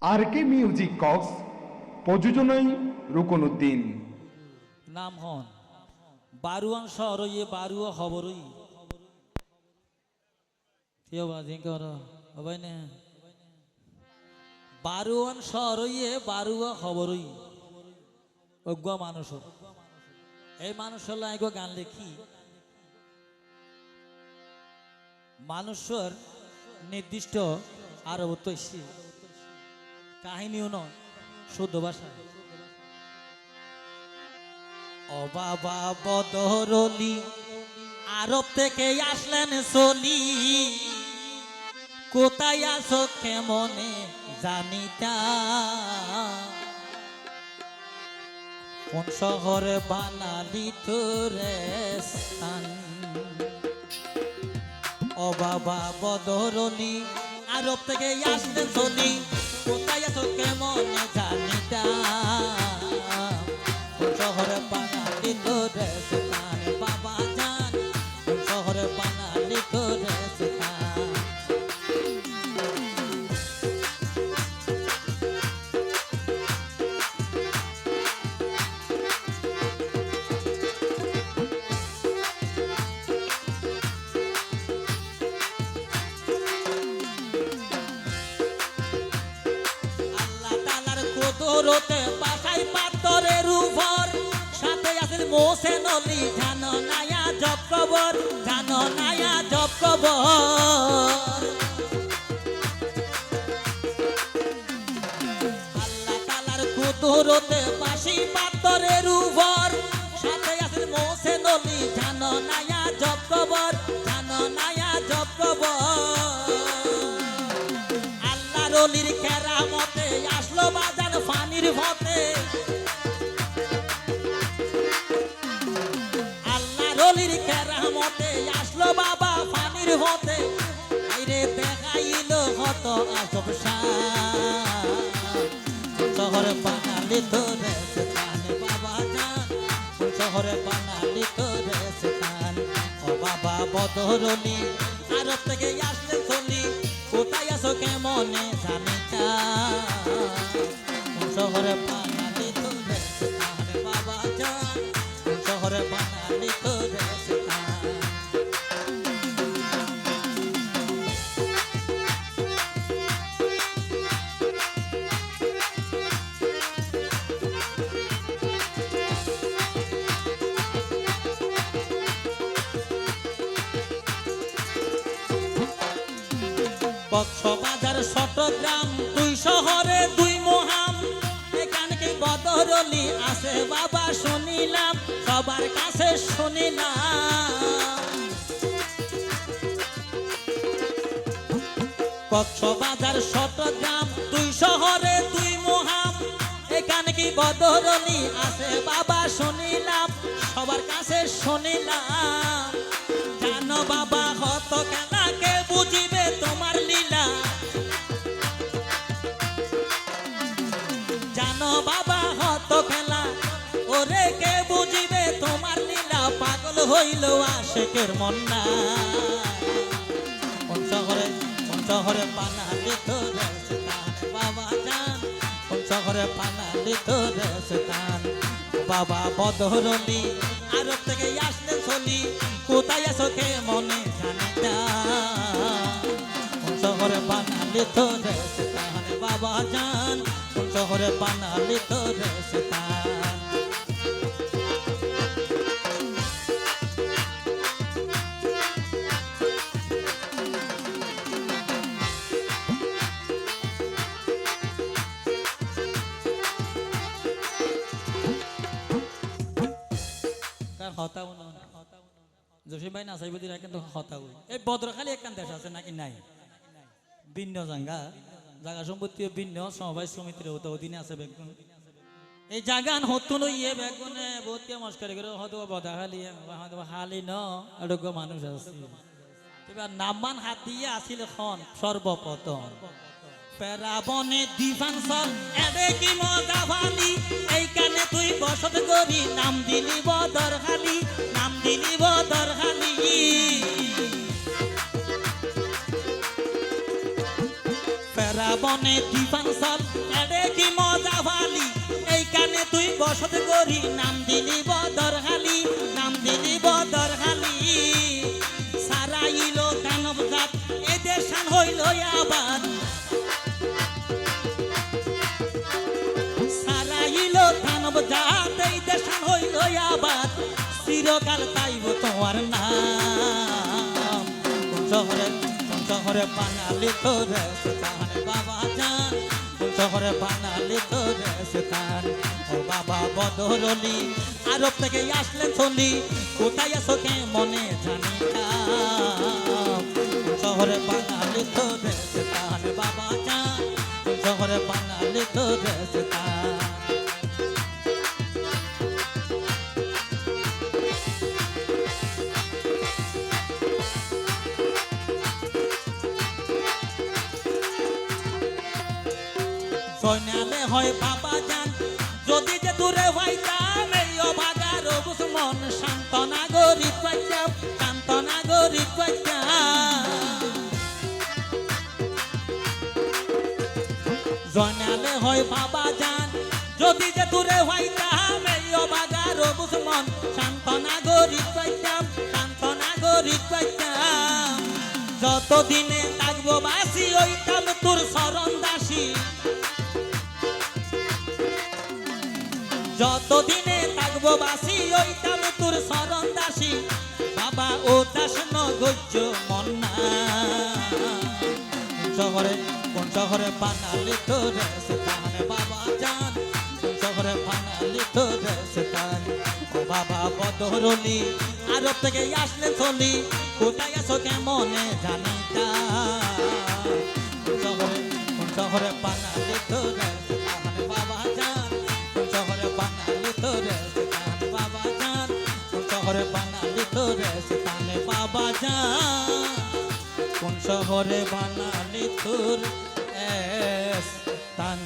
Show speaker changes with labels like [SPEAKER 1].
[SPEAKER 1] আর কে music Cox প্রযোজনায় রুকনউদ্দিন
[SPEAKER 2] নাম হন বারুয়ান শহর ইয়ে বারুয়া খবরই কেউ বাজিং কর হবে না বারুয়ান শহর ইয়ে বারুয়া খবরই অজ্ঞ মানুষ এই মানুষ লাগো গান লেখি মানুষের নির্দিষ্ট আরব তৈসি কাহিনীও নয় শুদ্ধ ভাষা ও বাবা বদরলি আরব থেকে আসলেন চলি কোথায় আসো কেমনে জানিতা কোন শহরে বানালি তোরে স্থান ও বাবা বদরলি আরব থেকে আসলেন চলি কোথায় আসো কেমনে জানিতা শহরে বানালি তোরে স্থান বাবা জান শহরে বানালি তোরে স্থান আল্লাহ তাআলার কুদরতে বাসাই পাথরের উপর সাথে আছে মোসেন অলি জানো নায়া জব কবর জানো নায়া জব কবর আল্লাহ তাআলার কুদরতে বাসি পাথরের উপর সাথে আছে মোসেন অলি জানো নায়া জব কবর জানো নায়া জব কবর আল্লাহর অলির কেরামতে আসলো বাজার পানির ভতে আল্লাহর কেরামতে আসলো বাবা পানির হতে আইরে দেখাইল হত আজব শান শহরে বানালি তোরে স্থান বাবা জান শহরে বানালি তোরে স্থান ও বাবা বদরলি আরব থেকে আসলে চলি কোথায় আসো কেমনে জানিতা শহরে বানালি তোরে স্থান বাবা জান শহরে বানালি তোরে স্থান কক্সবাজার চট্টগ্রাম দুই শহরে দুই মহাম এখানে কি বদরলি আছে বাবা শুনিলাম সবার কাছে শুনিলাম কক্সবাজার চট্টগ্রাম দুই শহরে দুই মহাম এখানে কি বদরলি আছে বাবা শুনিলাম সবার কাছে শুনিলাম জানো বাবা হত খেলাকে বুঝিবে তোমার লীলা জানো বাবা হত খেলা ওরে কে বুঝিবে তোমার লীলা পাগল হইল আশেকের মন না কোন শহরে বানালি তোরে স্থান বাবা জান কোন শহরে বানালি তোরে স্থান বাবা বদরলি আরব থেকে আসলে চলি কোথায় আসো কে মনে জানিতা কোন শহরে বানালি তোরে স্থান বাবা জান কোন শহরে বানালি তোরে স্থান জসিম ভাই নাচাইব দিরা কিন্তু হতাও এই বদরখালি একখান দেশ আছে নাকি নাই ভিন্ন জায়গা সম্পত্তি ভিন্ন সমবায় সমিতির হতো অধীনে আছে বেগুন এই জাগান হতো ইয়ে বেগুনে বহুত মস্কারি করে হয়তো বদাখালি হয়তো হালি ন এটুকু মানুষ আছে এবার নামান হাত দিয়ে আসিল খন সর্বপ্রথম পেরাবনে ডিফান্সর এডে কি মজা ভালি এইখানে তুই বসত করি নাম দিলি বদরখালি নাম দিলি বদরখালি বনে দীপাঞ্চল এডে কি মজা ভালি এইখানে তুই বসত করি নাম দিলি বদরহালি নাম দিলি বদরহালি সারাইল দানব জাত এদের শান হইল আবাদ সারাইল দানব জাত এই দেশান হইল আবাদ চিরকাল তাইব তোমার নাম কোন শহরে বানালি তোরে স্থান বাবা জান কোন শহরে বানালি তোরে স্থান ও বাবা বদরলি আরব থেকে আসলেন চলি কোথায় আছো কে মনে জানি না কোন শহরে বানালি তোরে স্থান বাবা জান কোন শহরে বানালি তোরে স্থান সৈন্যালে হয় বাবা জান যদি যে দূরে হইতাম এই অভাগার বুঝমন শান্ত নাগরিক পাইতাম শান্ত নাগরিক পাইতাম সৈন্যালে হয় বাবা জান যদি যে দূরে হইতাম এই অভাগার বুঝমন শান্ত নাগরিক পাইতাম শান্ত নাগরিক পাইতাম যতদিনে থাকবো বাসি হইতাম তোর শরণ দাসী যতদিনে থাকবো বাসি ওইতাম তোর শরণ দাসী বাবা ও দাস নগৈর্য মন না কোন শহরে বানালি তোর স্থান বাবা জান কোন শহরে বানালি তোর স্থান ও বাবা বদরলি আরব থেকে আসলে চলি কোথায় আছো কেমনে জানি তা কোন শহরে বানালি তোর স্থান বাবা জান কোন শহরে বানালি তোর স্থান বাবা জান কোন শহরে বানালি তোর স্থান বাবা জান কোন শহরে বানালি তোর স্থান